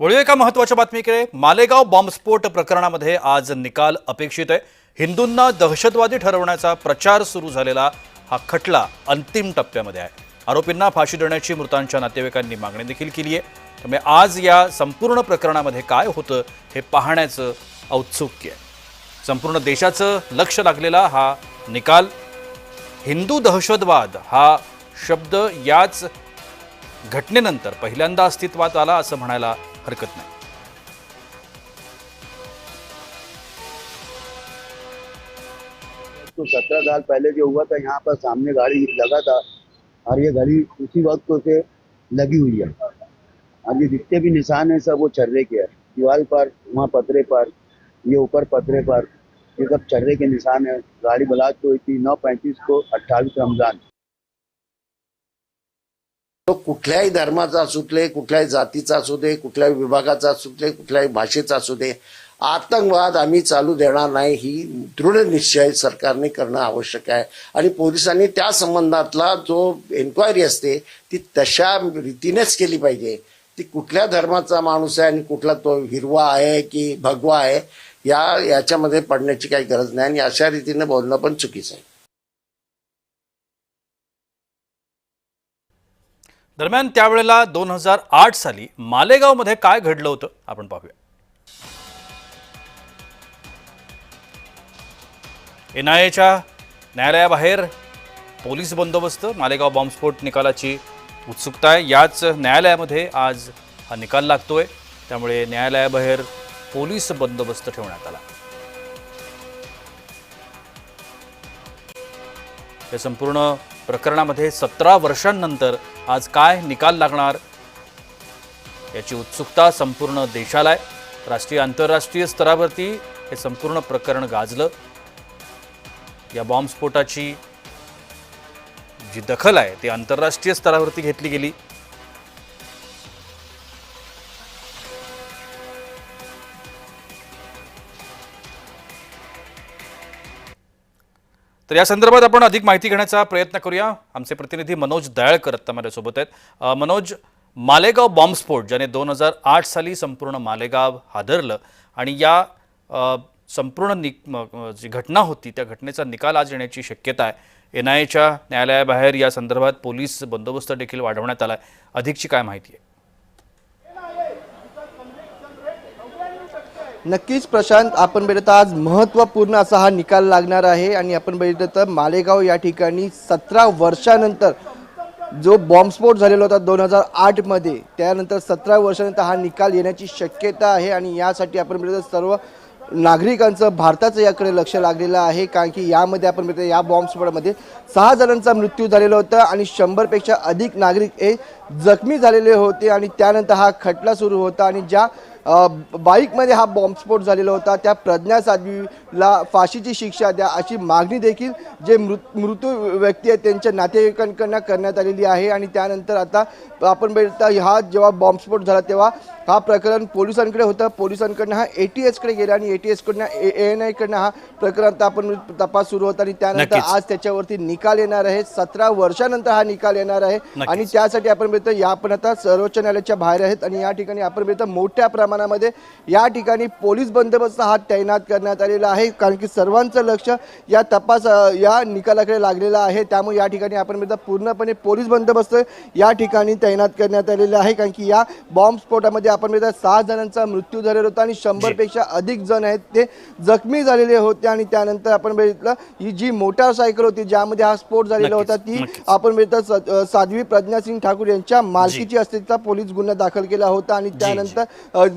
वळूया एका महत्त्वाच्या बातमीकडे। मालेगाव बॉम्बस्फोट प्रकरणामध्ये आज निकाल अपेक्षित आहे। हिंदूंना दहशतवादी ठरवण्याचा प्रचार सुरू झालेला हा खटला अंतिम टप्प्यामध्ये आहे। आरोपींना फाशी देण्याची मृतांच्या नातेवाईकांनी मागणी देखील केली आहे। त्यामुळे आज या संपूर्ण प्रकरणामध्ये काय होतं हे पाहण्याचं औत्सुक्य आहे। संपूर्ण देशाचं लक्ष लागलेला हा निकाल। हिंदू दहशतवाद हा शब्द याच घटनेनंतर पहिल्यांदा अस्तित्वात आला असं म्हणायला हरकत नाही। तो 17 साल पहले जो हुआ था, यहाँ पर सामने गाड़ी लगा था और ये गाड़ी उसी वक्त से लगी हुई है। और ये जितने भी निशान है सब वो चर्रे के है। दीवार पर, वहाँ पतरे पर, ये ऊपर पतरे पर, ये सब चर्रे के निशान है। गाड़ी ब्लास्ट हुई थी 9/35 को 28 रमजान। तो कुठल्याही धर्माचा असू दे, कुठल्याही जातीचा असू दे, कुठल्याही विभागाचा असू दे, कुठल्याही भाषेचा असू दे, आतंकवाद आम्ही चालू देणार नाही ही दृढ निश्चय सरकारने करणं आवश्यक आहे। आणि पोलिसांनी त्या संबंधातला जो एन्क्वायरी असते ती तशा रीतीनेच केली पाहिजे। ती कुठल्या धर्माचा माणूस आहे आणि कुठला तो हिरवा आहे की भगवा आहे याच्यामध्ये पडण्याची काही गरज नाही आणि अशा रीतीने बोलणं पण चुकीचं आहे। दरम्यान त्यावेळेला 2008 साली मालेगावमध्ये काय घडलं होतं आपण पाहूया। एनआयएच्या न्यायालयाबाहेर पोलीस बंदोबस्त, मालेगाव बॉम्बस्फोट निकालाची उत्सुकता आहे। याच न्यायालयामध्ये आज हा निकाल लागतोय, त्यामुळे न्यायालयाबाहेर पोलीस बंदोबस्त ठेवण्यात आला। या संपूर्ण प्रकरणामध्ये 17 वर्षांनंतर आज काय निकाल लागणार याची उत्सुकता संपूर्ण देशाला आहे। राष्ट्रीय आंतरराष्ट्रीय स्तरावरती हे संपूर्ण प्रकरण गाजलं। या बॉम्बस्फोटाची जी दखल आहे ती आंतरराष्ट्रीय स्तरावरती घेतली गेली। तर या संदर्भात आपण अधिक माहिती घेण्याचा प्रयत्न करूया। आमचे प्रतिनिधी मनोज दयाळकर आता माझ्यासोबत आहेत। मनोज, मालेगाव बॉम्बस्फोट ज्याने 2008 साली संपूर्ण मालेगाव हादरलं आणि या संपूर्ण जी घटना होती त्या घटनेचा निकाल आज येण्याची शक्यता आहे। एनआयएच्या न्यायालयाबाहेर या संदर्भात पोलीस बंदोबस्त देखील वाढवण्यात आला आहे। अधिकची काय माहिती आहे? नक्कीच प्रशांत, आपण बघितलं आज महत्त्वपूर्ण असा हा निकाल लागणार आहे। आणि आपण बघितलं तर मालेगाव या ठिकाणी 17 वर्षानंतर जो बॉम्बस्फोट झालेला होता 2008 मध्ये, त्यानंतर 17 वर्षानंतर हा निकाल येण्याची शक्यता आहे। आणि यासाठी आपण बघितलं सर्व नागरिकांचं, भारताचं याकडे लक्ष लागलेलं आहे। कारण की यामध्ये आपण बघितलं या बॉम्बस्फोटामध्ये 6 जणांचा मृत्यू झालेला होता आणि 100 पेक्षा अधिक नागरिक हे जखमी झालेले होते। आणि त्यानंतर हा खटला सुरू होता आणि ज्या बाईकमध्ये हा बॉम्बस्फोट झालेला होता त्या प्रज्ञा साध्वीला फाशीची शिक्षा द्या अशी मागणी देखील जे मृत व्यक्ती आहेत त्यांच्या नातेवाईकांकडून करण्यात आलेली आहे। आणि त्यानंतर आता आपण बघितलं हा जेव्हा बॉम्बस्फोट झाला तेव्हा हा प्रकरण पोलिसांकडे होतं। पोलिसांकडून हा ATSकडे गेला आणि ATSकडून ANIकडून हा प्रकरण आपण तपास सुरू होता आणि त्यानंतर आज त्याच्यावरती निकाल येणार आहे। 17 वर्षानंतर हा निकाल येणार आहे। आणि त्यासाठी आपण बघितलं या पण आता सर्वोच्च न्यायालयाच्या बाहेर आहेत आणि या ठिकाणी आपण बघितलं मोठ्या प्रमाणामध्ये या ठिकाणी पोलीस बंदोबस्त हा तैनात करण्यात आलेला आहे। कारण की सर्वांचं लक्ष या निकालाकडे लागलेलं आहे। त्यामुळे या ठिकाणी आपण बघितलं पूर्णपणे पोलीस बंदोबस्त या ठिकाणी तैनात करण्यात आलेला आहे। कारण की या बॉम्बस्फोटामध्ये आपण बघितलं 6 जणांचा मृत्यू झालेला होता आणि 100 पेक्षा अधिक जण आहेत ते जखमी झालेले होते। आणि त्यानंतर आपण बघितलं ही जी मोटारसायकल होती ज्यामध्ये हा स्फोट झालेला होता ती आपण बघितलं साध्वी प्रज्ञा सिंग ठाकूर यांच्या मालकीची असल्याचा पोलीस गुन्हा दाखल केला होता। आणि त्यानंतर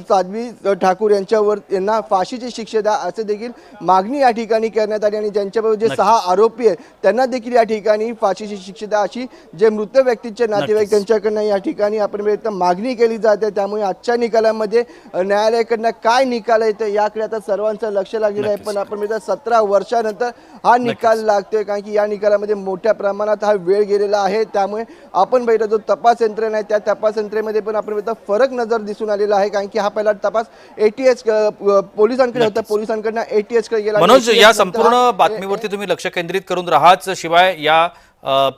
साध्वी ठाकूर यांना फाशीची शिक्षा द्या असे देखील मागणी या ठिकाणी करण्यात आली। आणि ज्यांच्याबरोबर जे 6 आरोपी आहेत त्यांना देखील या ठिकाणी फाशीची शिक्षा द्या अशी जे मृत व्यक्तीचे नातेवाईक त्यांच्याकडनं या ठिकाणी आपण मागणी केली जाते। त्यामुळे आजच्या निकालामध्ये न्यायालयाकडनं काय निकाल येतो याकडे आता सर्वांचं लक्ष लागलेलं आहे। पण आपण 17 वर्षानंतर हा निकाल लागतोय कारण की या निकालामध्ये मोठ्या प्रमाणात हा वेळ गेलेला आहे। त्यामुळे आपण बघितलं जो तपास यंत्रणा आहे त्या तपास यंत्रणेमध्ये पण आपण फरक नजर दिसून आलेला आहे। कारण की हा पहिला तपास ATS पोलिसांकडे होता, पोलिसांकडनं ATSकडे गेला। मनोज, या संपूर्ण बातमीवरती तुम्ही लक्ष केंद्रित करून राहाच, शिवाय या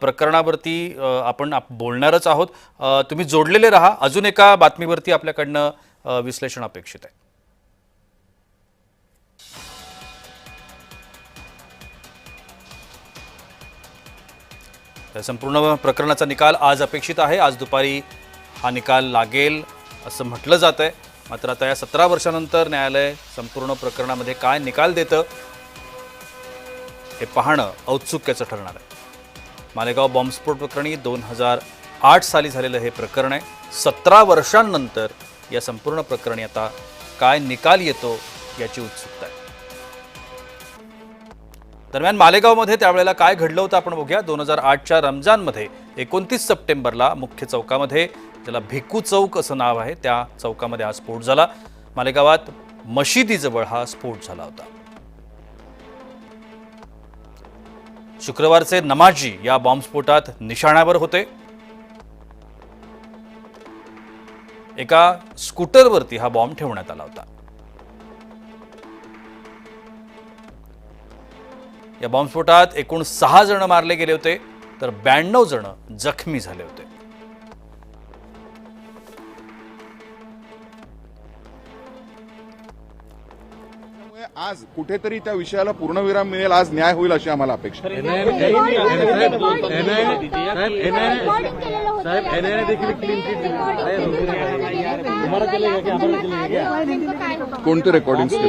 प्रकरणावरती आपण बोलणारच आहोत। तुम्ही जोडलेले राहा। अजून एका बातमीवरती आपल्याकडनं विश्लेषण अपेक्षित आहे. या संपूर्ण प्रकरणाचा निकाल आज अपेक्षित आहे. आज दुपारी हा निकाल लागेल असं म्हटलं जात आहे. मात्र आता या 17 वर्षानंतर न्यायालय संपूर्ण प्रकरणामध्ये काय निकाल देतं हे पाहणं औत्सुक्याचं ठरणार आहे. मालेगाव बॉम्बस्फोट प्रकरणी 2008 साली झालेलं हे प्रकरण आहे. 17 वर्षांनंतर या संपूर्ण प्रकरणी आता काय निकाल येतो याची उत्सुकता आहे. दरम्यान मालेगावमध्ये त्यावेळेला काय घडलं होतं आपण बघूया. 2008च्या रमजानमध्ये 29 सप्टेंबरला मुख्य चौकामध्ये, ज्याला भिक्कू चौक असं नाव आहे, त्या चौकामध्ये हा स्फोट झाला. मालेगावात मशिदीजवळ हा स्फोट झाला होता. शुक्रवारचे नमाजी या बॉम्बस्फोटात निशाण्यावर होते. एका स्कूटरवरती हा बॉम्ब ठेवण्यात आला होता. या बॉम्बस्फोटात एकूण 6 जण मारले गेले होते, तर 92 जण जखमी झाले होते. आज कुठेतरी त्या विषयाला पूर्णविराम मिळेल, आज न्याय होईल अशी आम्हाला अपेक्षा आहे. कोणते रेकॉर्डिंग केले?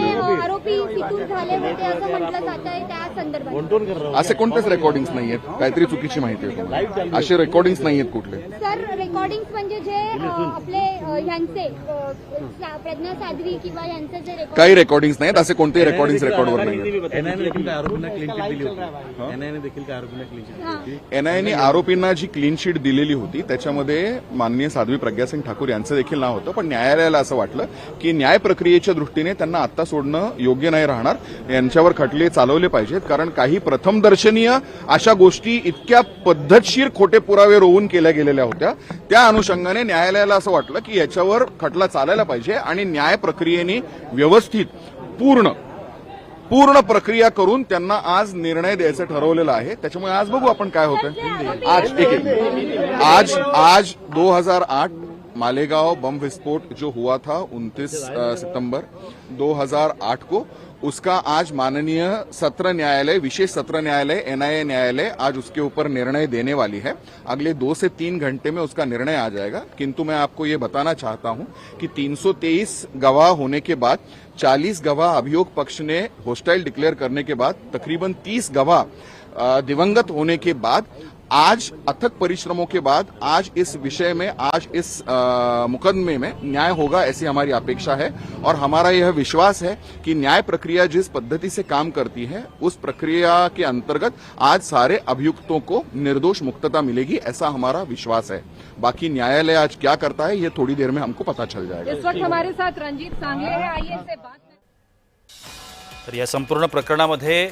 असे कोणतेच रेकॉर्डिंग नाही आहेत. काहीतरी चुकीची माहिती आहे तुम्हाला. असे रेकॉर्डिंग नाही आहेत कुठले. सर रेकॉर्डिंग म्हणजे जे आपले ह्यांचे प्रज्ञा साध्वी किंवा यांचे जे काही रेकॉर्डिंग नाहीत. असे कोणतेही रेकॉर्डिंग रेकॉर्डवर नाही. एनआयएने आरोपींना जी क्लीन शीट दिलेली होती त्याच्यामध्ये माननीय साध्वी प्रज्ञासिंग ठाकूर यांचं देखील नाव होतं. पण न्यायालयाला असं वाटलं की न्याय प्रक्रियेच्या दृष्टीने त्यांना आता सोडणं योग्य नाही राहणार, यांच्यावर खटले चालवले पाहिजेत. कारण काही प्रथमदर्शनीय अशा गोष्टी इतक्या पद्धतशीर खोटे पुरावे रोवून केल्या गेलेल्या होत्या. त्या अनुषंगाने न्यायालयाला असं वाटलं की याच्यावर खटला चालायला पाहिजे आणि न्याय प्रक्रियेने व्यवस्थित पूर्ण प्रक्रिया करून त्यांना आज निर्णय द्यायचं ठरवलेलं आहे. त्याच्यामुळे आज बघू आपण काय होतंय. आज 2008 मालेगांव बम विस्फोट जो हुआ था 29 सितंबर 2008 को, उसका आज माननीय सत्र न्यायालय, विशेष सत्र न्यायालय एनआईए न्यायालय आज उसके ऊपर निर्णय देने वाली है. अगले 2 से 3 घंटे में उसका निर्णय आ जाएगा. किंतु मैं आपको ये बताना चाहता हूं कि 323 गवाह होने के बाद 40 गवाह अभियोग पक्ष ने होस्टाइल डिक्लेयर करने के बाद, तकरीबन 30 गवाह दिवंगत होने के बाद, आज अथक परिश्रमों के बाद आज इस विषय में, आज इस मुकदमे में न्याय होगा ऐसी हमारी अपेक्षा है. और हमारा यह विश्वास है कि न्याय प्रक्रिया जिस पद्धति से काम करती है उस प्रक्रिया के अंतर्गत आज सारे अभियुक्तों को निर्दोष मुक्तता मिलेगी, ऐसा हमारा विश्वास है. बाकी न्यायालय आज क्या करता है ये थोड़ी देर में हमको पता चल जाएगा. इस वक्त हमारे साथ रंजीत सांगले हैं, आइए इससे बात. तर या संपूर्ण प्रकरणामध्ये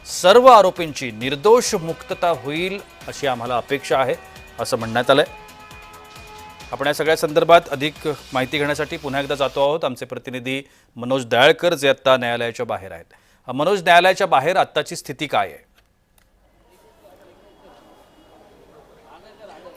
सर्व आरोपींची निर्दोष मुक्तता होईल अशी आम्हाला अपेक्षा आहे असं म्हणण्यात आलंय. आपण या सगळ्या संदर्भात अधिक माहिती घेण्यासाठी पुन्हा एकदा जातो आहोत. आमचे प्रतिनिधी मनोज दयाळकर जे आत्ता न्यायालयाच्या बाहेर आहेत. मनोज, न्यायालयाच्या बाहेर आत्ताची स्थिती काय आहे?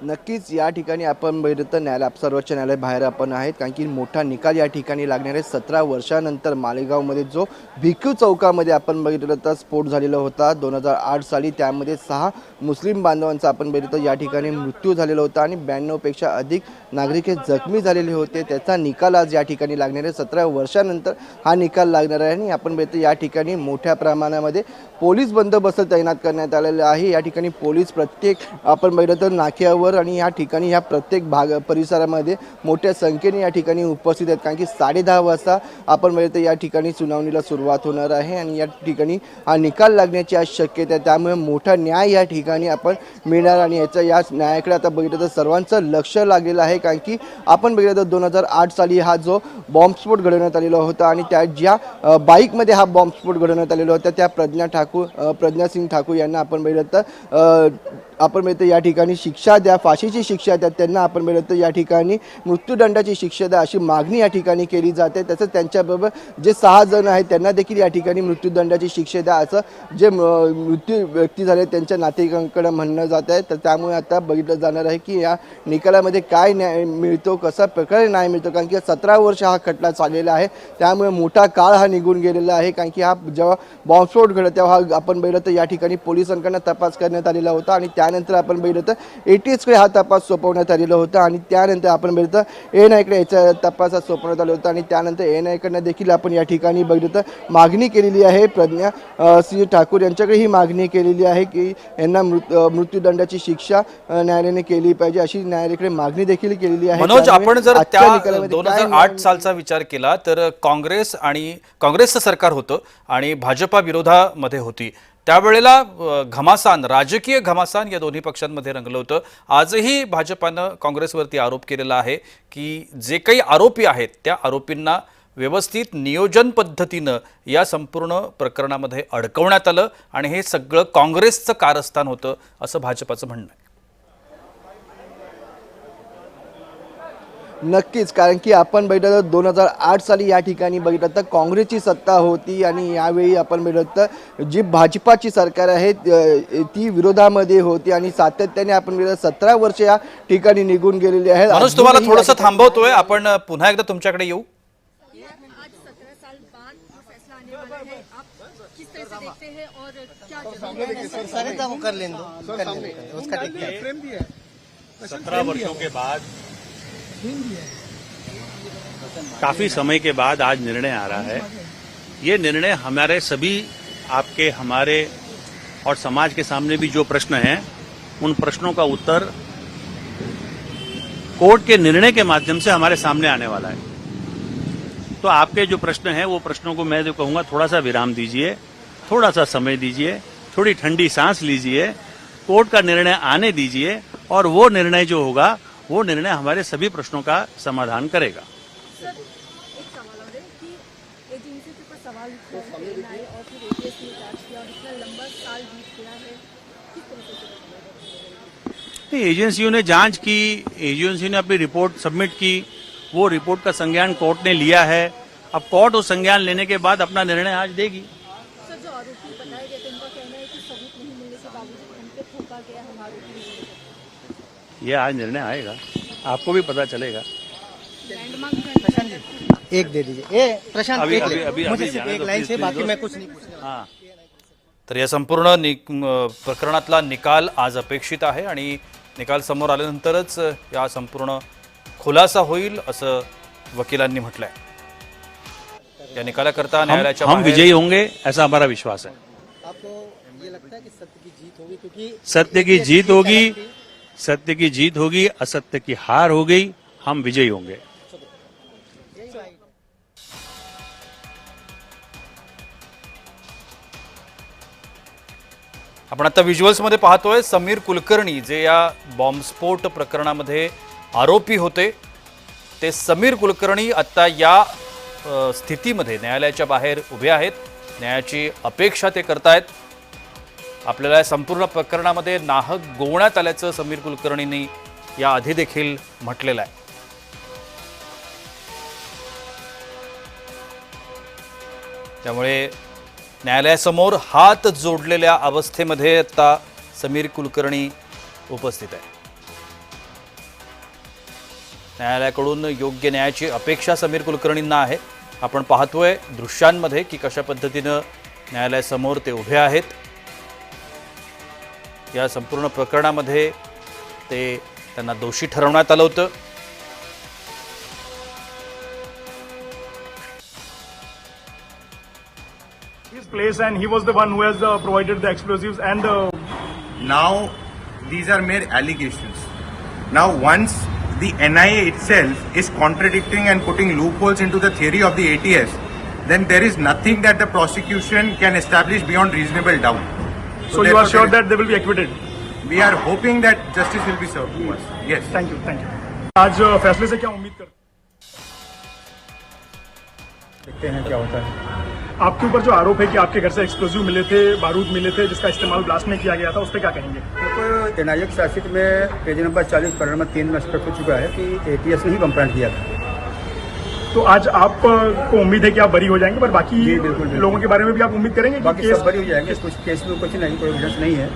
नक्कीच या ठिकाणी आपण बघितलं तर न्यायालय, सर्वोच्च न्यायालय बाहेर आपण आहेत, कारण की मोठा निकाल या ठिकाणी लागणार आहे. 17 वर्षानंतर मालेगावमध्ये जो भिक्कू चौकामध्ये आपण बघितलं तर स्फोट झालेला होता 2008 साली, त्यामध्ये 6 मुस्लिम बांधवांचा आपण बघितलं या ठिकाणी मृत्यू झालेला होता आणि 92 पेक्षा अधिक नागरिक हे जखमी झालेले होते. त्याचा निकाल आज या ठिकाणी लागणार आहे. 17 वर्षानंतर हा निकाल लागणार आहे आणि आपण बघितलं या ठिकाणी मोठ्या प्रमाणामध्ये पोलीस बंदोबस्त तैनात करण्यात आलेला आहे. या ठिकाणी पोलीस प्रत्येक आपण बघितलं तर नाक्यावर आणि या ठिकाणी ह्या प्रत्येक परिसरामध्ये मोठ्या संख्येने या ठिकाणी उपस्थित आहेत, कारण की 10:30 वाजता आपण बघितलं या ठिकाणी सुनावणीला सुरुवात होणार आहे आणि या ठिकाणी हा निकाल लागण्याची आज शक्यता आहे. त्यामुळे मोठा न्याय या ठिकाणी आपण मिळणार आणि या न्यायाकडे आता बघितलं तर सर्वांचं लक्ष लागलेलं आहे, कारण की आपण बघितलं तर 2008 साली हा जो बॉम्बस्फोट घडवण्यात आलेला होता आणि त्या ज्या बाईकमध्ये हा बॉम्बस्फोट घडवण्यात आलेला होता त्या प्रज्ञासिंग ठाकूर यांना आपण बघितलं तर या ठिकाणी शिक्षा द्या ज्या फाशीची शिक्षा द्या त्यांना आपण बघितलं तर या ठिकाणी मृत्यूदंडाची शिक्षा द्या अशी मागणी या ठिकाणी केली जाते. तसंच त्यांच्याबरोबर जे 6 जण आहेत त्यांना देखील या ठिकाणी मृत्यूदंडाची शिक्षा द्या असं जे मृत्यू व्यक्ती झाले त्यांच्या नातेवाईकांकडे म्हणणं जात आहे. तर त्यामुळे आता बघितलं जाणार आहे की या निकालामध्ये काय न्याय मिळतो, कसा प्रकारे न्याय मिळतो. कारण की 17 वर्ष हा खटला चाललेला आहे, त्यामुळे मोठा काळ हा निघून गेलेला आहे. कारण की हा जेव्हा बॉम्बस्फोट घडला तेव्हा आपण बघितलं तर या ठिकाणी पोलिसांकडून तपास करण्यात आलेला होता आणि त्यानंतर आपण बघितलं तर ATSकडे हा तपास सोपवण्यात आलेला होता आणि त्यानंतर आपण बघितलं तर NIAकडे याचा तपास सोपवण्यात आला होता आणि त्यानंतर NIAकडनं देखील आपण या ठिकाणी बघितलं तर मागणी केलेली आहे. प्रज्ञा सिंह ठाकूर यांच्याकडे ही मागणी केलेली आहे की यांना मृत्यूदंडाची शिक्षा न्यायालयाने केली पाहिजे अशी न्यायालयाकडे मागणी देखील केलेली आहे. मनोज, त्यामुळे आपण जर आजच्या त्या निकालामध्ये काय 2008 सालचा विचार केला तर काँग्रेसचं सरकार होतं आणि भाजपा विरोधामध्ये होती. त्यावेळेला घमासान, राजकीय घमासान या दोन्ही पक्षांमध्ये रंगलं होतं. आजही भाजपानं काँग्रेसवरती आरोप केलेला आहे की जे काही आरोपी आहेत त्या आरोपींना व्यवस्थित नियोजन पद्धतीनं या संपूर्ण प्रकरणामध्ये अडकवण्यात आलं आणि हे सगळं काँग्रेसचं कारस्थान होतं असं भाजपाचं म्हणणं आहे. नक्कीच, कारण की आपण बघितलं तर 2008 साली या ठिकाणी बघितलं तर काँग्रेसची सत्ता होती आणि यावेळी आपण बघितलं तर जी भाजपाची सरकार आहे ती विरोधामध्ये होती आणि सातत्याने आपण बघितलं 17 वर्ष या ठिकाणी निघून गेलेली आहेत. मनोज, तुम्हाला थोडंसं थांबवतोय, आपण पुन्हा एकदा तुमच्याकडे येऊ. आज 17 साल बाद जो फैसला आने वाला है, आप किस तरह से देखते हैं और क्या सारे दावों कर लें दो उसका देखिए 17 वर्षों के बाद, काफी समय के बाद आज निर्णय आ रहा है. ये निर्णय हमारे सभी, आपके, हमारे और समाज के सामने भी जो प्रश्न हैं उन प्रश्नों का उत्तर कोर्ट के निर्णय के माध्यम से हमारे सामने आने वाला है. तो आपके जो प्रश्न हैं वो प्रश्नों को मैं जो कहूंगा थोड़ा सा विराम दीजिए, थोड़ा सा समय दीजिए, थोड़ी ठंडी सांस लीजिए, कोर्ट का निर्णय आने दीजिए और वो निर्णय जो होगा वो निर्णय हमारे सभी प्रश्नों का समाधान करेगा. सर, एक सवाल और है कि एजेंसी के ऊपर सवाल उठा है NIA और फिर ATS ने जांच किया और इतना लंबा साल बीत गया है, किस तरह से एजेंसियों ने जांच की, एजेंसी ने अपनी रिपोर्ट सबमिट की, वो रिपोर्ट का संज्ञान कोर्ट ने लिया है. अब कोर्ट उस संज्ञान लेने के बाद अपना निर्णय आज देगी. सर, जो आरोपी बताए गए थे उनका कहना है कि सबूत नहीं मिलने के बावजूद उन पे थोपा गया हम आरोपी. ये आज निर्णय आएगा, आपको भी पता चलेगा. एक दे दीजिए प्रशांत, अभी- एक अभी- ले। अभी- मुझे अभी सिर्फ जाने एक दो, लाइन प्लीज, से, प्लीज, बाकी मैं दोस्त। कुछ नहीं पूछूंगा. हाँ, तर या संपूर्ण प्रकरणातला निकाल आज अपेक्षित आहे आणि निकाल समोर आल्यानंतरच या संपूर्ण खुलासा होईल असं वकिलांनी म्हटलंय. या निकालाकरता न्यायालयाच्या हम बाहेर विजयी होंगे ऐसा हमारा विश्वास है. आपको ये लगता है कि सत्य की जीत होगी? क्योंकि सत्य की जीत होगी, सत्य की जीत होगी, असत्य की हार हो गई, हम विजयी होंगे. आपण आता व्हिज्युअल्समध्ये पाहतोय समीर कुलकर्णी जे या बॉम्बस्फोट प्रकरणामध्ये आरोपी होते, ते समीर कुलकर्णी आता या स्थितीमध्ये न्यायालयाच्या बाहेर उभे आहेत. न्यायाची अपेक्षा ते करतायत. आपल्याला या संपूर्ण प्रकरणामध्ये नाहक गोवण्यात आल्याचं समीर कुलकर्णींनी याआधी देखील म्हटलेलं आहे. त्यामुळे न्यायालयासमोर हात जोडलेल्या अवस्थेमध्ये आता समीर कुलकर्णी उपस्थित आहे. न्यायालयाकडून योग्य न्यायाची अपेक्षा समीर कुलकर्णींना आहे. आपण पाहतोय दृश्यांमध्ये की कशा पद्धतीनं न्यायालयासमोर ते उभे आहेत. या संपूर्ण प्रकरणामध्ये त्यांना दोषी ठरवण्यात आलं होतं. his place and he was the one who has provided the explosives and Now, these are mere allegations. Now, once the NIA itself is contradicting and putting loopholes into the theory of the ATS, then there is nothing that the prosecution can establish beyond reasonable doubt. so you are sure that they will be acquitted? We are hoping that justice will be served to us. Yes. Thank you. आज फैसले से क्या उम्मीद करते हैं? देखते हैं क्या होता है। आपके ऊपर जो आरोप है कि आपके घर से एक्सप्लोजिव मिले थे, बारूद मिले थे, जिसका इस्तेमाल ब्लास्ट में किया गया था, उस पर क्या कहेंगे? तो एनआईए की चार्जशीट में पेज नंबर 40 पैरा नंबर 3 में स्पष्ट हो चुका है कि एटीएस ने ही कंप्लेंट किया था। तो आज आपको उम्मीद है कि आप बरी हो जाएंगे, पर बाकी जी, बिल्कुल। लोगों के बारे में भी आप उम्मीद करेंगे? बाकी सब बरी हो जाएंगे, कुछ केस में कुछ नहीं, कोई एविडेंस नहीं है।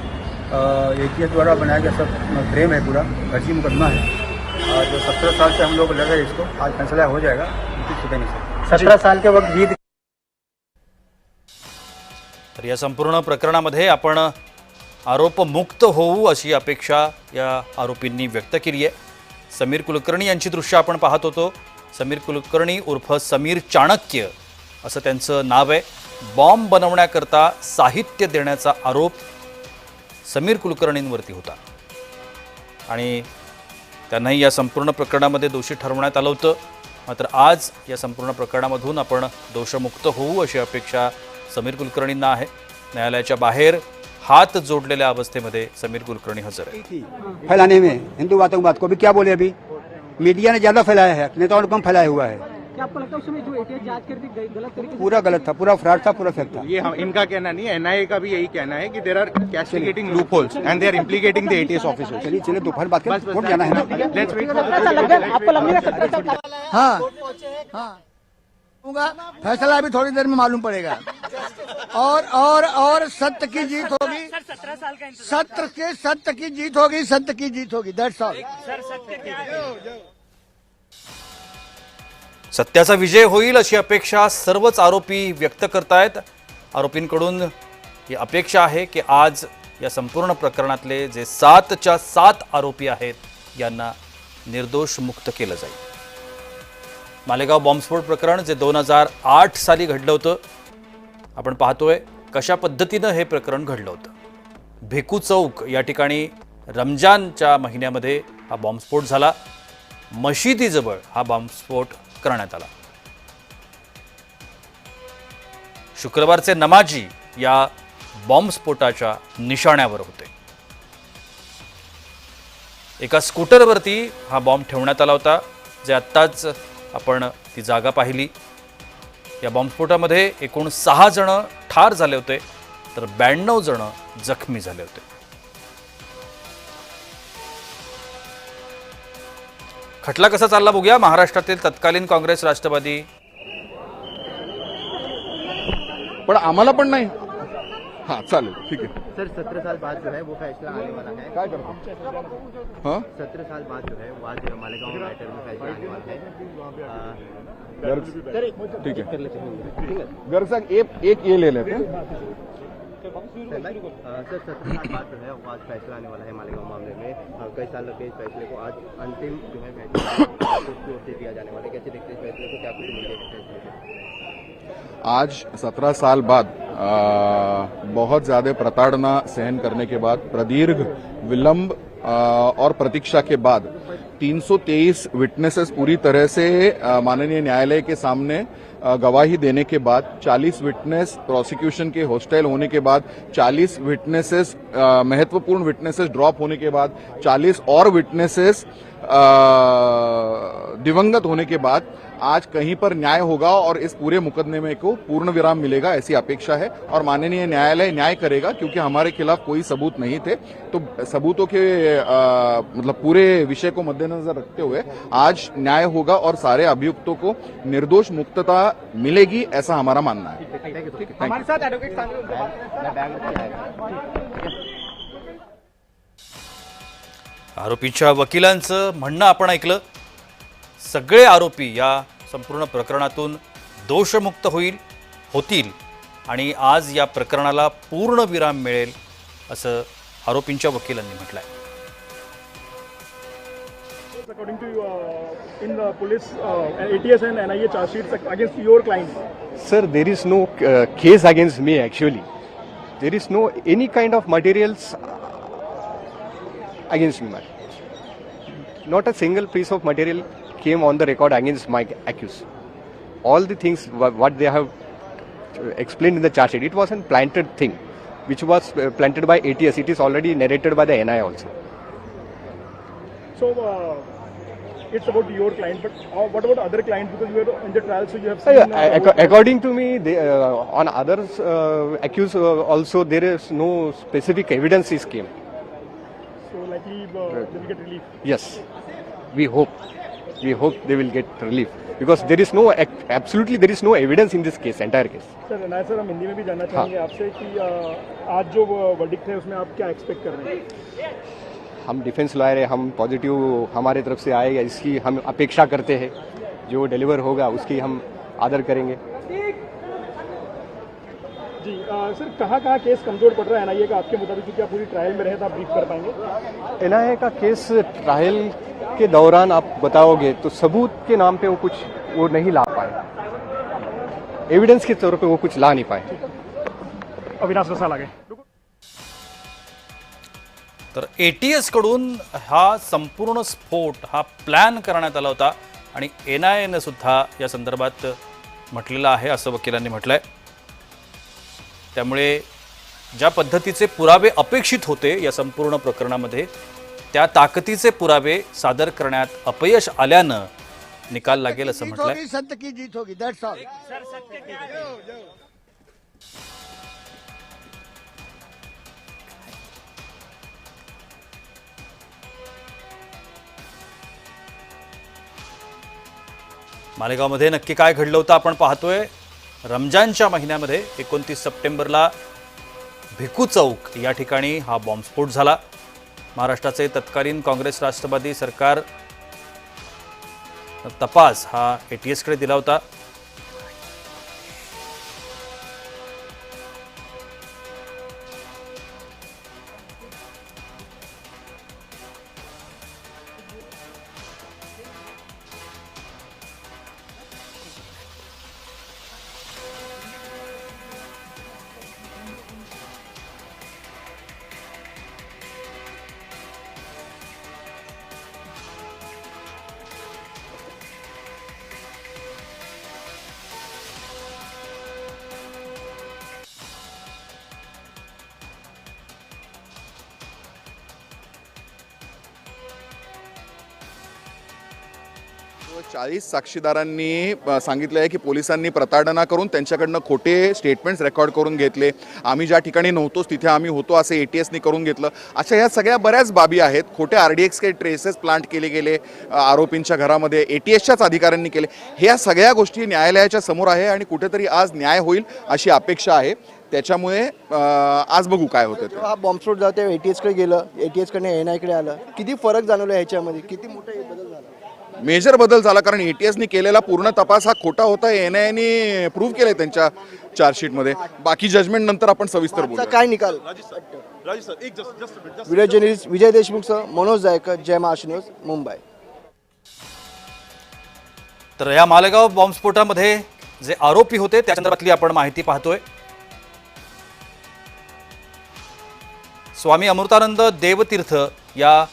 एटीएस द्वारा बनाया गया सब फ्रेम है, पूरा फर्जी मुकदमा है। और जो 17 साल से हम लोग लड़ रहे हैं इसको, आज फैसला हो जाएगा। 17 साल के वक्त जीत। तर या संपूर्ण प्रकरणामध्ये आपण आरोपमुक्त होऊ अशी अपेक्षा या आरोपींनी व्यक्त केली आहे। समीर कुलकर्णी यांची दृश्य आपण पाहत होतो। समीर कुलकर्णी उर्फ समीर चाणक्य असं त्यांचं नाव आहे। बॉम्ब बनवण्याकरता साहित्य देण्याचा आरोप समीर कुलकर्णींवरती होता आणि त्यांनाही या संपूर्ण प्रकरणामध्ये दोषी ठरवण्यात आलं होतं। मात्र आज या संपूर्ण प्रकरणामधून आपण दोषमुक्त होऊ अशी अपेक्षा समीर कुलकर्णींना आहे। न्यायालयाच्या बाहेर हात जोडलेल्या अवस्थेमध्ये समीर कुलकर्णी हजर आहे। फैलाने में हिंदूवाद को भी क्या बोले, अभी मीडिया ने ज्यादा फैलाया है, नेताओं ने कम फैलाया हुआ है। क्या आपको लगता है उसमें जो एटीएस जांच करती गलत तरीके से? पूरा गलत था, पूरा फ्रॉड था, पूरा फेक था। ये इनका कहना नहीं है, एनआईए का भी यही कहना है कि there are castigating loopholes and they are implicating the ATS officers. चलिए चलिए दोपहर बात करें, कोर्ट जाना है ना। लेट्स वेट आपको लग रहा है 17 साल? हाँ फैसला अभी थोड़ी देर में मालूम पड़ेगा। और सत्य की जीत होगी। सत्य की जीत होगी, सत्य की जीत होगी। That's all. सत्याचा विजय होईल अशी अपेक्षा सर्वच आरोपी व्यक्त करतायत। आरोपींकडून ही अपेक्षा आहे की आज या संपूर्ण प्रकरणातले जे 7च्या 7 आरोपी आहेत यांना निर्दोष मुक्त केलं जाईल। मालेगाव बॉम्बस्फोट प्रकरण जे 2008 साली घडलं होतं, आपण पाहतोय कशा पद्धतीनं हे प्रकरण घडलं होतं। भेकू चौक या ठिकाणी रमजानच्या महिन्यामध्ये हा बॉम्बस्फोट झाला। मशिदीजवळ हा बॉम्बस्फोट करण्यात आला। शुक्रवारचे नमाजी या बॉम्बस्फोटाच्या निशाण्यावर होते। एका स्कूटरवरती हा बॉम्ब ठेवण्यात आला होता, जे आत्ताच आपण ती जागा पाहिली। या बॉम्बस्फोटामध्ये एकूण 6 जण ठार झाले होते, तर 92 जण जखमी झाले होते। खटला कसा चालला बघूया। महाराष्ट्रातील तत्कालीन काँग्रेस राष्ट्रवादी पण आम्हाला पण नाही। हाँ चालेल, ठीक है सर। 17 साल बाद जो है वो फैसला आने वाला है। काय करतो? हाँ 17 साल बाद जो है वो आज मालेगांव मैटर में फैसला आने वाला है। ठीक है घर साहब एक ये ले लेते हैं। सर 17 साल बाद जो है वो आज फैसला आने वाला है मालेगांव मामले में। कई साल के इस फैसले को आज अंतिम जो है फैसला कोर्ट से दिया जाने वाला है। कैसे देखते हैं इस फैसले को, क्या कुछ मिलेगा? आज 17 साल बाद बहुत ज़्यादा प्रताड़ना सहन करने के बाद, प्रदीर्घ विलंब और प्रतीक्षा के बाद 323 विटनेसेस पूरी तरह से माननीय न्यायालय के सामने गवाही देने के बाद, 40 विटनेस प्रोसिक्यूशन के हॉस्टाइल होने के बाद, 40 विटनेसेस महत्वपूर्ण विटनेसेस ड्रॉप होने के बाद, 40 और विटनेसेस दिवंगत होने के बाद आज कहीं पर न्याय होगा और इस पूरे मुकदमे में को पूर्ण विराम मिलेगा, ऐसी अपेक्षा है। और माननीय न्यायालय न्याय करेगा, क्योंकि हमारे खिलाफ कोई सबूत नहीं थे। तो सबूतों के मतलब पूरे विषय को मद्देनजर रखते हुए आज न्याय होगा और सारे अभियुक्तों को निर्दोष मुक्तता मिलेगी, ऐसा हमारा मानना है। हमारे साथ एडवोकेट आरोपीच्या वकिलांचं म्हणणं आपण ऐकलं। सगळे आरोपी या संपूर्ण प्रकरणातून दोषमुक्त होतील आणि आज या प्रकरणाला पूर्ण विराम मिळेल असं आरोपींच्या वकिलांनी म्हटलंय। According to in the police ATS and NIA charge sheets against your client. Sir, there is no case against me actually. There is no any kind of materials against me. Not a single piece of material came on the record against my accused. All the things what they have explained in the charge sheet, it was a planted thing, which was planted by ATS. It is already narrated by the NIA also. So it's about your client, but what about other clients? Because you are in the trial, so you have seen. According to me, on others accused also there is no specific evidence is came. So likely they will get relief. Yes, we hope they will get relief because there is no absolutely there is no evidence in this case, entire case. Sir Nayak sir, हम हिंदी में भी जानना चाहेंगे आपसे कि आज जो verdict है उसमें आप क्या एक्सपेक्ट कर रहे हैं? हम डिफेंस लॉयर है, हम पॉजिटिव हमारे तरफ से आएगा इसकी हम अपेक्षा करते हैं, जो डिलीवर होगा उसकी हम आदर करेंगे. जी सर, कहाँ केस कमजोर पड़ रहा है एनआईए का आपके मुताबिक, क्योंकि आप पूरी ट्रायल में रहे तो आप ब्रीफ कर पाएंगे? एनआईए का केस ट्रायल के दौरान आप बताओगे तो सबूत के नाम पे वो नहीं ला पाए, एविडेंस के तौर पे वो कुछ ला नहीं पाए. अविनाश रसाल आगे. तर ATS कडून हा संपूर्ण स्फोट हा प्लॅन करण्यात आला होता आणि NIAने सुद्धा या संदर्भात म्हटलेलं आहे असं वकिलांनी म्हटलंय. त्यामुळे ज्या पद्धतीचे पुरावे अपेक्षित होते या संपूर्ण प्रकरणामध्ये त्या ताकदीचे पुरावे सादर करण्यात अपयश आल्यानं निकाल लागेल असं म्हटलंय. सत्य की जीत होगी, दैट्स ऑल. मालेगावमध्ये नक्की काय घडलं होतं आपण पाहतोय. रमजानच्या महिन्यामध्ये 29 सप्टेंबरला भिकू चौक या ठिकाणी हा बॉम्बस्फोट झाला. महाराष्ट्राचे तत्कालीन काँग्रेस राष्ट्रवादी सरकार तपास हा ATS कडे दिला होता. व 40 साक्षीदारांनी सांगितले आहे की पोलिसांनी प्रताडना करून त्यांच्याकडनं खोटे स्टेटमेंट्स रेकॉर्ड करून घेतले. आम्ही ज्या ठिकाणी नव्हतोच तिथे आम्ही होतो असे ATSनी करून घेतलं. अशा ह्या सगळ्या बऱ्याच बाबी आहेत. खोटे RDX के ट्रेसेस प्लांट केले गेले आरोपींच्या घरामध्ये, ATSच्याच अधिकाऱ्यांनी केले. ह्या सगळ्या गोष्टी न्यायालयाच्या समोर आहे आणि कुठेतरी आज न्याय होईल अशी अपेक्षा आहे. त्याच्यामुळे आज बघू काय होतं. हा बॉम्बस्फोट जाते ATS कडे गेलं, ATS कडे NIA कडे आलं. किती फरक जाणवला ह्याच्यामध्ये, किती मोठा बदल झाला? मेजर बदल झाला, कारण ATSनी केलेला पूर्ण तपास हा खोटा होता. NIAने प्रूव्ह केले त्यांच्या चार्जशीटमध्ये. बाकी जजमेंट नंतर आपण सविस्तर बोलू. काय निकाल? व्हिडिओ जर्नलिस्ट विजय देशमुखसह मनोज जायकर, जय महाराष्ट्र न्यूज, मुंबई. तर या मालेगाव बॉम्बस्फोटामध्ये जे आरोपी होते त्या संदर्भातली आपण माहिती पाहतोय. स्वामी अमृतानंद देवतीर्थ या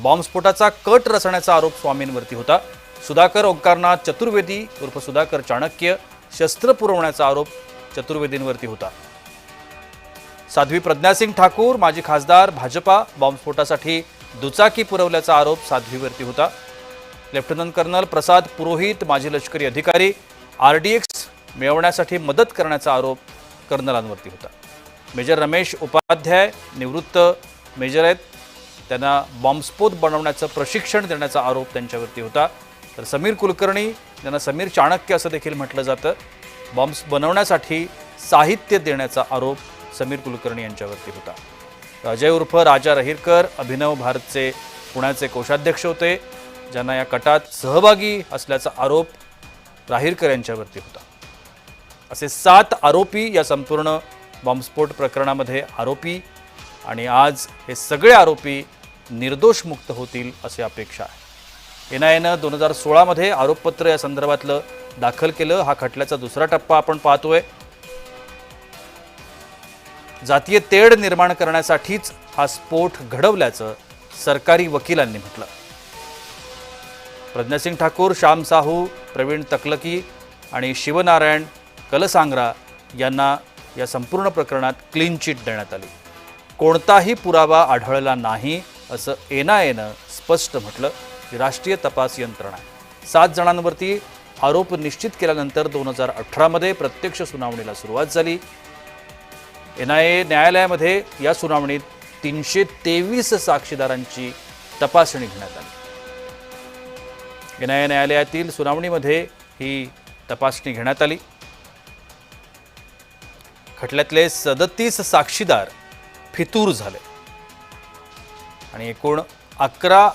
बॉम्बस्फोटाचा कट रचण्याचा आरोप स्वामींवरती होता. सुधाकर ओंकारनाथ चतुर्वेदी उर्फ सुधाकर चाणक्य शस्त्र पुरवण्याचा आरोप चतुर्वेदींवरती होता. साध्वी प्रज्ञासिंग ठाकूर माजी खासदार भाजपा बॉम्बस्फोटासाठी दुचाकी पुरवल्याचा आरोप साध्वीवरती होता. लेफ्टनंट कर्नल प्रसाद पुरोहित माजी लष्करी अधिकारी RDX मिळवण्यासाठी मदत करण्याचा आरोप कर्नलांवरती होता. मेजर रमेश उपाध्याय निवृत्त मेजर आहेत, त्यांना बॉम्बस्फोट बनवण्याचं प्रशिक्षण देण्याचा आरोप त्यांच्यावरती होता. तर समीर कुलकर्णी यांना समीर चाणक्य असं देखील म्हटलं जातं. बॉम्ब्स बनवण्यासाठी साहित्य देण्याचा आरोप समीर कुलकर्णी यांच्यावरती होता. अजय उर्फ राजा रहिरकर अभिनव भारतचे पुण्याचे कोषाध्यक्ष होते, ज्यांना या कटात सहभागी असल्याचा आरोप राहिरकर यांच्यावरती होता. असे 7 आरोपी या संपूर्ण बॉम्बस्फोट प्रकरणामध्ये आरोपी, आणि आज हे सगळे आरोपी निर्दोष मुक्त होतील अशी अपेक्षा आहे. NIAनं 2016 मध्ये आरोपपत्र या संदर्भातलं दाखल केलं. हा खटल्याचा दुसरा टप्पा आपण पाहतोय. जातीय तेढ निर्माण करण्यासाठीच हा स्फोट घडवल्याचं सरकारी वकिलांनी म्हटलं. प्रज्ञासिंग ठाकूर, श्याम साहू, प्रवीण तकलकी आणि शिवनारायण कलसांगरा यांना या संपूर्ण प्रकरणात क्लीन चिट देण्यात आली. कोणताही पुरावा आढळला नाही असं NIAनं स्पष्ट म्हटलं. जी राष्ट्रीय तपास यंत्रणा आहे. 7 जणांवरती आरोप निश्चित केल्यानंतर 2018 मध्ये प्रत्यक्ष सुनावणीला सुरुवात झाली. NIA न्यायालयामध्ये या सुनावणीत 323 साक्षीदारांची तपासणी घेण्यात आली. NIA न्यायालयातील सुनावणीमध्ये ही तपासणी घेण्यात आली. खटल्यातले 37 साक्षीदार फितूर झाले आणि एकूण 11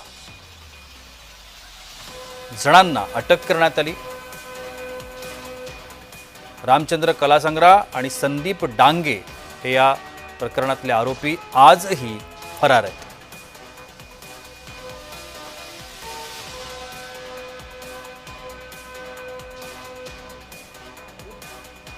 जणांना अटक करण्यात आली. रामचंद्र कलासंग्रा आणि संदीप डांगे हे या प्रकरणातले आरोपी आजही फरार आहेत.